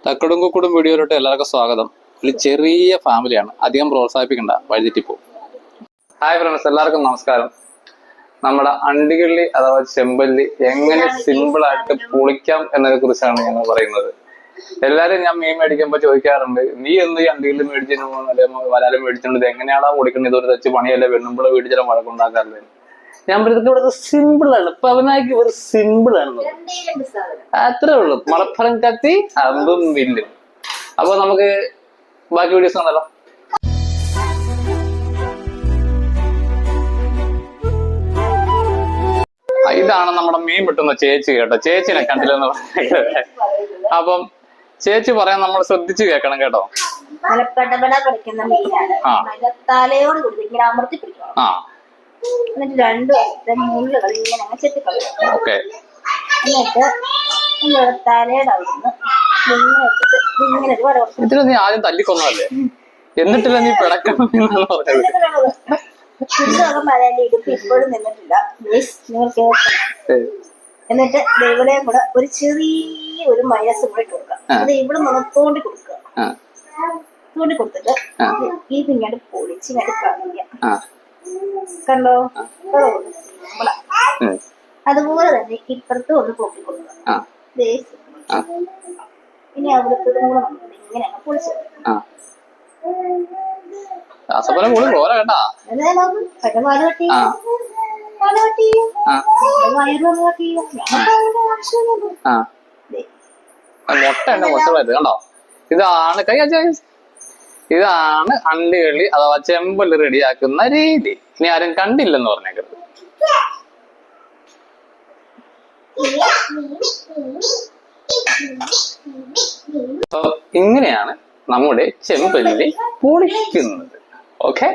തക്കടും കുക്കടും വീഡിയോയിലോട്ട് എല്ലാവർക്കും സ്വാഗതം. ഒരു ചെറിയ ഫാമിലിയാണ്, അധികം പ്രോത്സാഹിപ്പിക്കണ്ട, വഴിതെറ്റിപ്പോ. ഹായ് ഫ്രണ്ട്സ്, എല്ലാവർക്കും നമസ്കാരം. നമ്മുടെ അണ്ടികള്ളി അഥവാ ചെമ്പല്ലി എങ്ങനെ സിമ്പിൾ ആയിട്ട് പൊളിക്കാം എന്നതിനെ കുറിച്ചാണ് ഞാൻ പറയുന്നത്. എല്ലാരും ഞാൻ മീൻ മേടിക്കുമ്പോ ചോദിക്കാറുണ്ട്, നീ എന്ത് ഈ അണ്ടികള്ളി മേടിച്ചു വരാലും മേടിച്ചിട്ടുണ്ട്, എങ്ങനെയാണോ പൊളിക്കുന്നത്, ഇതൊരു തെച്ച് പണിയല്ലേ, വെണ്ണുമ്പോൾ വീടിച്ചാലും വഴക്കുണ്ടാക്കാറില്ലേ. ഞാൻ പറയുന്നത് ഇവിടെ സിമ്പിൾ ആണ്. ഇപ്പൊ അവനാക്കി ഒരു സിമ്പിൾ ആണ്, അത്രേ ഉള്ളൂ. മലപ്പുറം കത്തി അതും വില്ലും. അപ്പൊ നമുക്ക് ബാക്കി വീഡിയോസ് കണ്ടല്ലോ. ഇതാണ് നമ്മുടെ മീൻ വെട്ടുന്ന ചേച്ചി കേട്ടോ. ചേച്ചിനെ കണ്ടില്ലെന്ന് പറഞ്ഞത്. അപ്പം ചേച്ചി പറയാൻ നമ്മൾ ശ്രദ്ധിച്ചു കേൾക്കണം കേട്ടോ. എന്നിട്ട് രണ്ടു വശത്തെ മുള്ളുകൾ ഇങ്ങനെ അങ്ങ് ചെത്തിക്കളയും. എന്നിട്ട് തലയുടെ അവിടുന്ന് ഇങ്ങനെ ഒരു വര. ഇതിൽ നീ ആദ്യം തല്ലിക്കൊന്നല്ലേ, എന്നിട്ടില്ല നീ പിടക്കണം ഇടുപ്പ് ഇപ്പോഴും നിന്നിട്ടില്ല, നിങ്ങൾ കേൾക്കണം. എന്നിട്ട് ഇവിടെയും കൂടെ ഒരു ചെറിയ ഒരു മയസ് കൂടെ കൊടുക്കാം. അത് ഇവിടെ നിന്ന് തോണ്ടി കൊടുക്കുക. തോണ്ടി കൊടുത്തിട്ട് ഇതിങ്ങോട്ട് പൊളിച്ച് ഇങ്ങോട്ട് കളയുക. കണ്ടോ? അതുപോലെ തന്നെ ഇപ്പുറത്ത് ഒന്ന് പൊക്കി കൊടുക്കുക. ഇനി അവിടുത്തെ കൂടെ നമുക്ക് ഇങ്ങനെ പൊളിച്ചെടുക്കാം. ഇതാണ് അണ്ടികള്ളി അഥവാ ചെമ്പല്ലി റെഡിയാക്കുന്ന രീതി. ഇനി ആരും കണ്ടില്ലെന്ന് പറഞ്ഞേക്കരുത്. ഇങ്ങനെയാണ് നമ്മുടെ ചെമ്പല്ലി പൊളിക്കുന്നത്. ഓക്കെ.